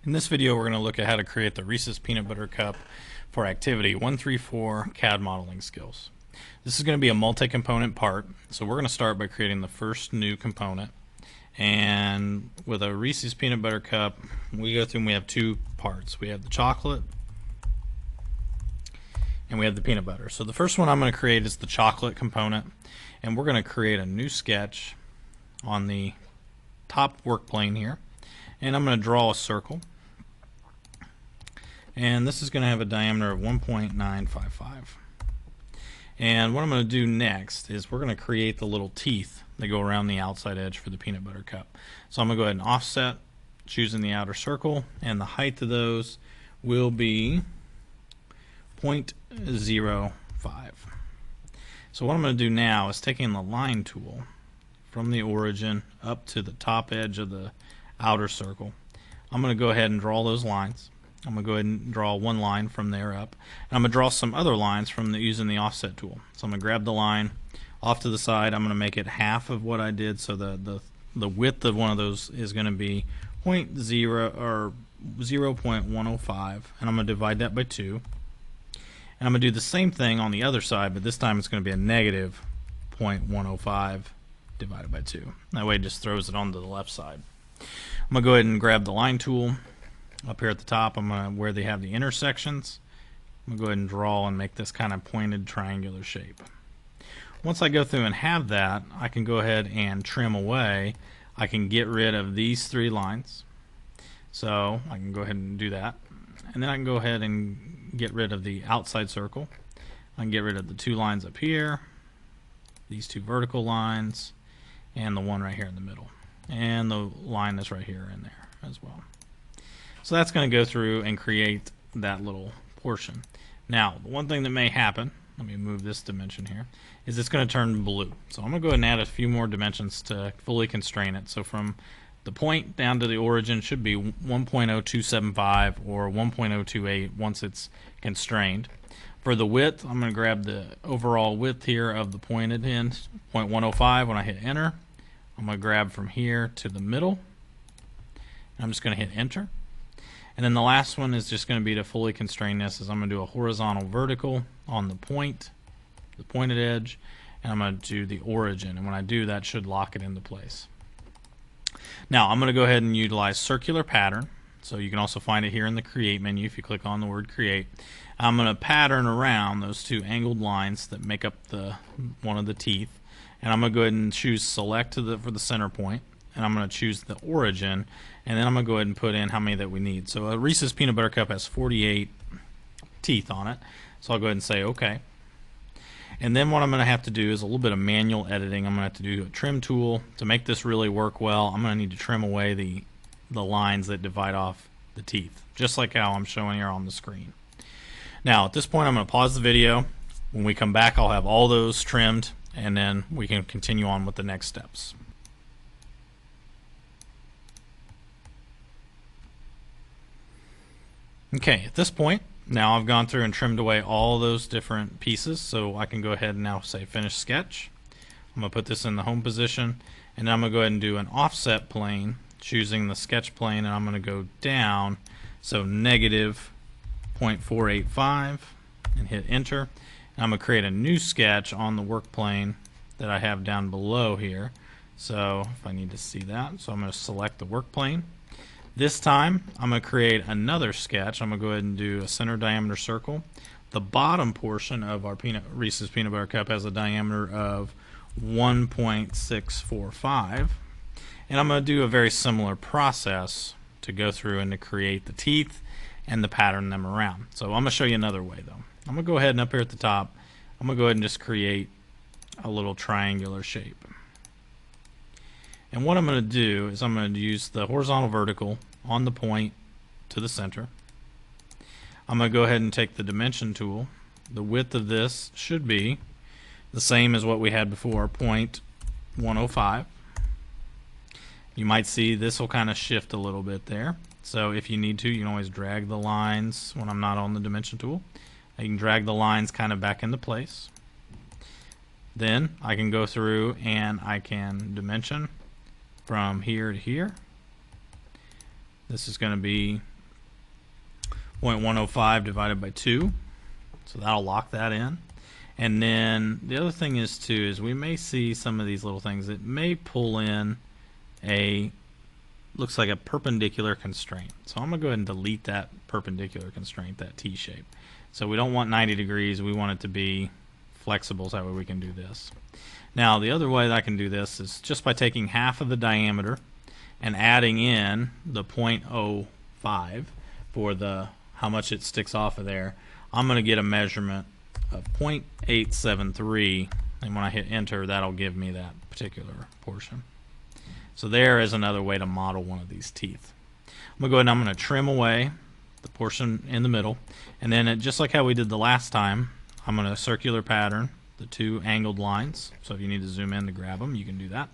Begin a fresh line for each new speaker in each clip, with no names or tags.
In this video, we're going to look at how to create the Reese's Peanut Butter Cup for Activity 134 CAD Modeling Skills. This is going to be a multi-component part, so we're going to start by creating the first new component. And with a Reese's Peanut Butter Cup, we go through and we have two parts. We have the chocolate and we have the peanut butter. So the first one I'm going to create is the chocolate component, and we're going to create a new sketch on the top work plane here. And I'm going to draw a circle, and this is going to have a diameter of 1.955. And what I'm going to do next is we're going to create the little teeth that go around the outside edge for the peanut butter cup. So I'm going to go ahead and offset, choosing the outer circle, and the height of those will be 0.05. So what I'm going to do now is taking the line tool from the origin up to the top edge of the outer circle. I'm going to go ahead and draw those lines. I'm going to go ahead and draw one line from there up, and I'm going to draw some other lines from using the offset tool. So I'm going to grab the line off to the side. I'm going to make it half of what I did, so the width of one of those is going to be 0.105, and I'm going to divide that by 2. And I'm going to do the same thing on the other side, but this time it's going to be a negative 0.105 divided by 2. That way it just throws it onto the left side. I'm going to go ahead and grab the line tool up here at the top. Where they have the intersections, I'm going to go ahead and draw and make this kind of pointed triangular shape. Once I go through and have that, I can go ahead and trim away. I can get rid of these 3 lines. So I can go ahead and do that. And then I can go ahead and get rid of the outside circle. I can get rid of the 2 lines up here, these 2 vertical lines, and the one right here in the middle, and the line that's right here in there as well. So that's going to go through and create that little portion. Now, the one thing that may happen, let me move this dimension here, is it's going to turn blue. So I'm going to go ahead and add a few more dimensions to fully constrain it. So from the point down to the origin should be 1.0275 or 1.028 once it's constrained. For the width, I'm going to grab the overall width here of the pointed end, 0.105. When I hit enter, I'm going to grab from here to the middle, and I'm just going to hit enter. And then the last one is just going to be to fully constrain this, is I'm going to do a horizontal vertical on the point, the pointed edge, and I'm going to do the origin. And when I do that, should lock it into place. Now I'm going to go ahead and utilize circular pattern. So you can also find it here in the create menu if you click on the word create. I'm going to pattern around those 2 angled lines that make up one of the teeth. And I'm going to go ahead and choose select for the center point, and I'm going to choose the origin, and then I'm going to go ahead and put in how many that we need. So a Reese's Peanut Butter Cup has 48 teeth on it, so I'll go ahead and say OK. And then what I'm going to have to do is a little bit of manual editing. I'm going to have to do a trim tool to make this really work well. I'm going to need to trim away the lines that divide off the teeth, just like how I'm showing here on the screen. Now at this point I'm going to pause the video. When we come back, I'll have all those trimmed, and then we can continue on with the next steps. Okay, at this point, now I've gone through and trimmed away all those different pieces, so I can go ahead and now say finish sketch. I'm going to put this in the home position, and then I'm going to go ahead and do an offset plane, choosing the sketch plane, and I'm going to go down, so negative 0.485, and hit enter. I'm going to create a new sketch on the work plane that I have down below here. So if I need to see that, so I'm going to select the work plane. This time I'm going to create another sketch. I'm going to go ahead and do a center diameter circle. The bottom portion of our Reese's Peanut Butter Cup has a diameter of 1.645. And I'm going to do a very similar process to go through and to create the teeth and to pattern them around. So I'm going to show you another way though. I'm going to go ahead and up here at the top, I'm going to go ahead and just create a little triangular shape. And what I'm going to do is I'm going to use the horizontal vertical on the point to the center. I'm going to go ahead and take the dimension tool. The width of this should be the same as what we had before, 0.105. You might see this will kind of shift a little bit there. So if you need to, you can always drag the lines when I'm not on the dimension tool. I can drag the lines kind of back into place. Then I can go through and I can dimension from here to here. This is going to be 0.105 divided by 2. So that'll lock that in. And then the other thing is too is we may see some of these little things. It may pull in a, looks like a perpendicular constraint. So I'm going to go ahead and delete that perpendicular constraint, that T shape. So we don't want 90 degrees. We want it to be flexible so that way we can do this. Now the other way that I can do this is just by taking half of the diameter and adding in the 0.05 for the how much it sticks off of there. I'm going to get a measurement of 0.873, and when I hit enter, that'll give me that particular portion. So there is another way to model one of these teeth. I'm going to go ahead and I'm going to trim away the portion in the middle, and then just like how we did the last time, I'm going to circular pattern the two angled lines. So if you need to zoom in to grab them, you can do that.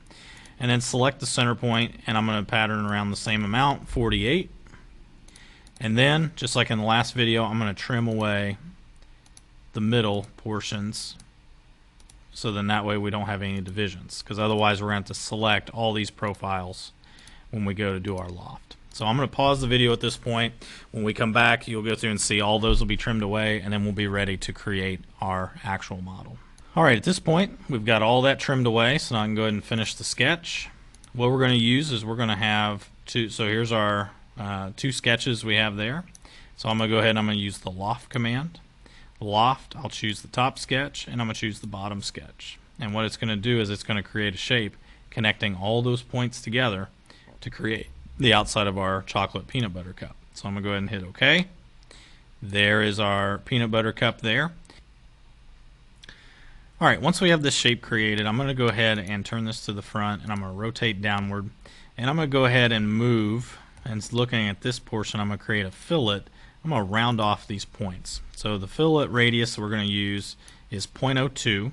And then select the center point, and I'm going to pattern around the same amount, 48. And then, just like in the last video, I'm going to trim away the middle portions, so then that way we don't have any divisions, because otherwise we're going to have to select all these profiles when we go to do our loft. So I'm going to pause the video at this point. When we come back, you'll go through and see all those will be trimmed away, and then we'll be ready to create our actual model. Alright, at this point we've got all that trimmed away, so now I can go ahead and finish the sketch. What we're going to use is we're going to have two, so here's our two sketches we have there. So I'm going to go ahead and I'm going to use the Loft command. Loft, I'll choose the top sketch, and I'm going to choose the bottom sketch. And what it's going to do is it's going to create a shape connecting all those points together to create the outside of our chocolate peanut butter cup. So I'm going to go ahead and hit OK. There is our peanut butter cup there. Alright, once we have this shape created, I'm going to go ahead and turn this to the front, and I'm going to rotate downward, and I'm going to go ahead and move, and looking at this portion, I'm going to create a fillet. I'm going to round off these points. So the fillet radius we're going to use is 0.02,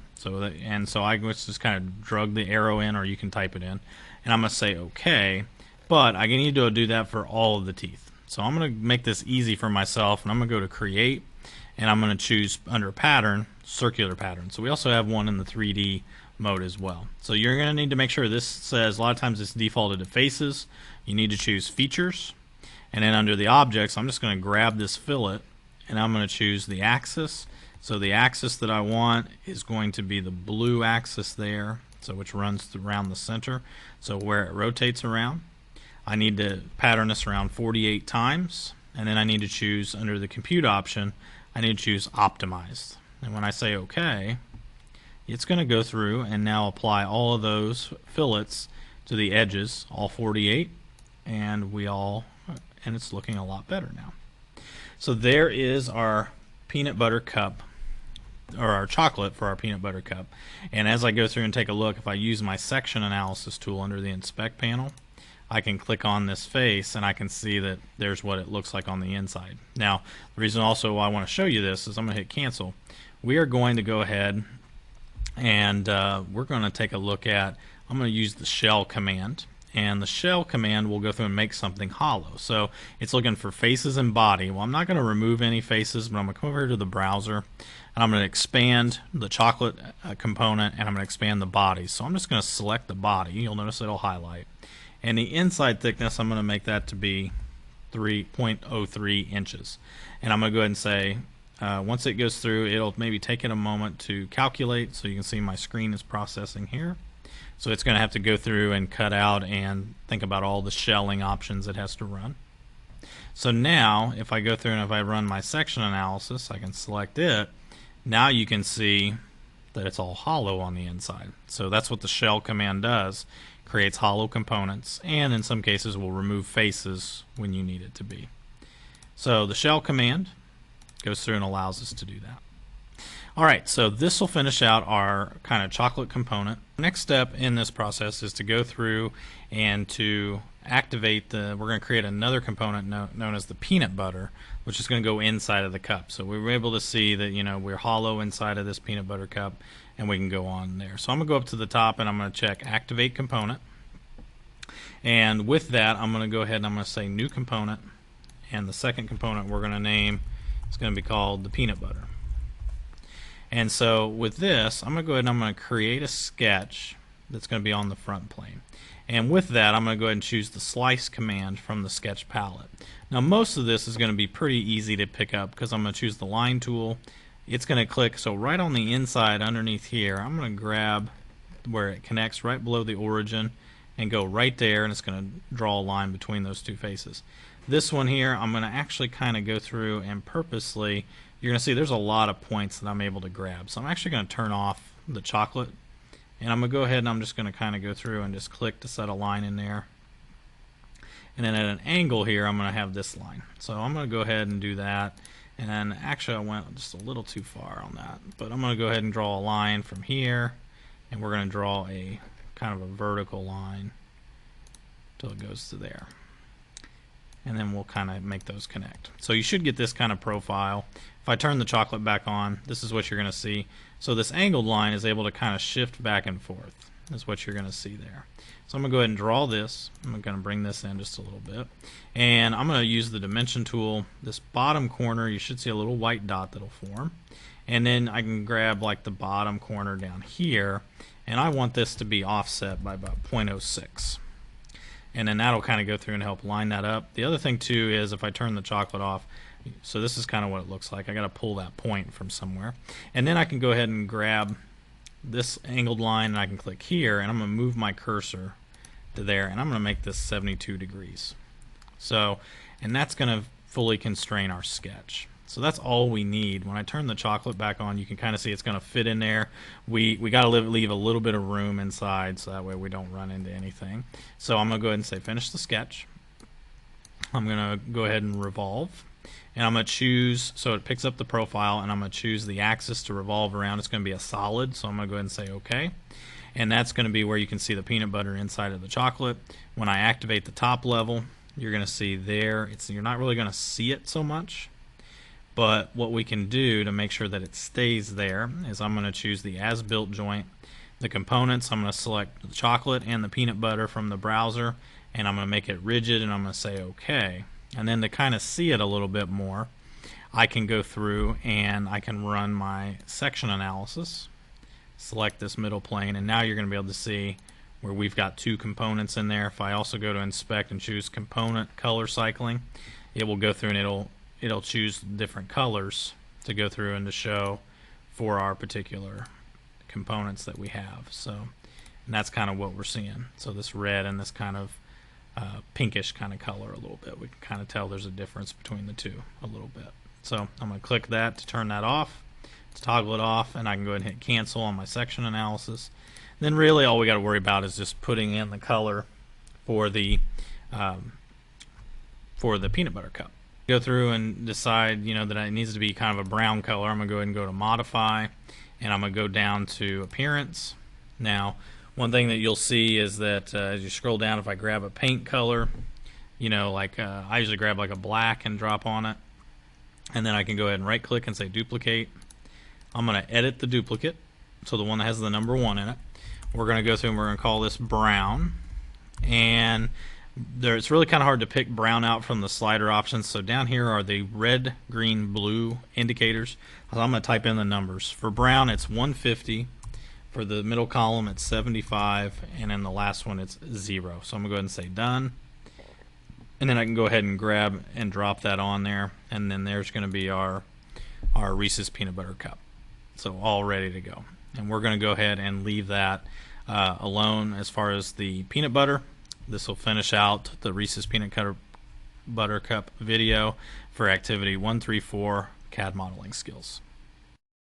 so I just kind of drug the arrow in, or you can type it in, and I'm going to say OK, but I need to do that for all of the teeth. So I'm going to make this easy for myself, and I'm going to go to Create, and I'm going to choose under Pattern, Circular Pattern. So we also have one in the 3D mode as well. So you're going to need to make sure this says, a lot of times it's defaulted to Faces. You need to choose Features, and then under the Objects, I'm just going to grab this fillet, and I'm going to choose the axis. So the axis that I want is going to be the blue axis there, so which runs around the center, so where it rotates around. I need to pattern this around 48 times, and then I need to choose under the Compute option, I need to choose Optimized. And when I say OK, it's going to go through and now apply all of those fillets to the edges, all 48, and it's looking a lot better now. So there is our peanut butter cup, or our chocolate for our peanut butter cup. And as I go through and take a look, if I use my section analysis tool under the Inspect panel, I can click on this face and I can see that there's what it looks like on the inside. Now, the reason also why I want to show you this is I'm going to hit cancel. We are going to go ahead and we're going to take a look at, I'm going to use the shell command, and the shell command will go through and make something hollow. So it's looking for faces and body. Well, I'm not going to remove any faces, but I'm going to come over here to the browser, and I'm going to expand the chocolate component, and I'm going to expand the body. So I'm just going to select the body. You'll notice it'll highlight. And the inside thickness, I'm going to make that to be 3.03 inches. And I'm going to go ahead and say, once it goes through, it'll maybe take it a moment to calculate. So you can see my screen is processing here. So it's going to have to go through and cut out and think about all the shelling options it has to run. So now, if I go through and if I run my section analysis, I can select it. Now you can see that it's all hollow on the inside. So that's what the shell command does. Creates hollow components, and in some cases will remove faces when you need it to be. So the shell command goes through and allows us to do that. Alright, so this will finish out our kind of chocolate component. Next step in this process is to go through and to activate we're going to create another component known as the peanut butter, which is going to go inside of the cup. So we were able to see that we're hollow inside of this peanut butter cup, and we can go on there. So I'm going to go up to the top and I'm going to check Activate Component. And with that, I'm going to go ahead and I'm going to say New Component, and the second component we're going to name is going to be called the peanut butter. And so with this, I'm going to go ahead and I'm going to create a sketch that's going to be on the front plane. And with that, I'm going to go ahead and choose the slice command from the sketch palette. Now most of this is going to be pretty easy to pick up because I'm going to choose the line tool. It's going to click, so right on the inside underneath here, I'm going to grab where it connects right below the origin and go right there, and it's going to draw a line between those two faces. This one here, I'm going to actually kind of go through and purposely, you're going to see there's a lot of points that I'm able to grab. So I'm actually going to turn off the chocolate, and I'm going to go ahead and I'm just going to kind of go through and just click to set a line in there. And then at an angle here, I'm going to have this line. So I'm going to go ahead and do that. And then actually I went just a little too far on that. But I'm going to go ahead and draw a line from here, and we're going to draw a kind of a vertical line till it goes to there. And then we'll kind of make those connect. So you should get this kind of profile. If I turn the chocolate back on, this is what you're going to see. So this angled line is able to kind of shift back and forth. That's what you're going to see there. So I'm going to go ahead and draw this. I'm going to bring this in just a little bit. And I'm going to use the dimension tool. This bottom corner, you should see a little white dot that'll form. And then I can grab like the bottom corner down here. And I want this to be offset by about 0.06. And then that'll kind of go through and help line that up. The other thing too is if I turn the chocolate off, so this is kind of what it looks like. I got to pull that point from somewhere. And then I can go ahead and grab this angled line, and I can click here, and I'm going to move my cursor to there, and I'm going to make this 72 degrees. So, and that's going to fully constrain our sketch. So that's all we need. When I turn the chocolate back on, you can kind of see it's going to fit in there. We got to leave a little bit of room inside so that way we don't run into anything. So I'm going to go ahead and say finish the sketch. I'm going to go ahead and revolve. And I'm going to choose, so it picks up the profile, and I'm going to choose the axis to revolve around. It's going to be a solid, so I'm going to go ahead and say OK. And that's going to be where you can see the peanut butter inside of the chocolate. When I activate the top level, you're going to see there, you're not really going to see it so much. But what we can do to make sure that it stays there is I'm going to choose the as-built joint. The components, I'm going to select the chocolate and the peanut butter from the browser, and I'm going to make it rigid, and I'm going to say OK. And then to kind of see it a little bit more, I can go through and I can run my section analysis, select this middle plane, and now you're going to be able to see where we've got two components in there. If I also go to inspect and choose component color cycling, it will go through and it'll choose different colors to go through and to show for our particular components that we have. So, and that's kind of what we're seeing. So this red and this kind of pinkish kind of color a little bit. We can kind of tell there's a difference between the two a little bit. So I'm going to click that to turn that off, to toggle it off, and I can go ahead and hit cancel on my section analysis. Then really all we got to worry about is just putting in the color for the peanut butter cup. Go through and decide, that it needs to be kind of a brown color. I'm going to go ahead and go to modify, and I'm going to go down to appearance. Now, one thing that you'll see is that as you scroll down, if I grab a paint color, I usually grab like a black and drop on it, and then I can go ahead and right click and say duplicate. I'm going to edit the duplicate, so the one that has the number 1 in it. We're going to go through and we're going to call this brown, and it's really kind of hard to pick brown out from the slider options. So down here are the red, green, blue indicators. So I'm going to type in the numbers. For brown, it's 150. For the middle column, it's 75, and then the last one, it's 0. So I'm going to go ahead and say done. And then I can go ahead and grab and drop that on there, and then there's going to be our Reese's peanut butter cup. So all ready to go. And we're going to go ahead and leave that alone as far as the peanut butter. This will finish out the Reese's peanut butter cup video for activity 134 CAD modeling skills.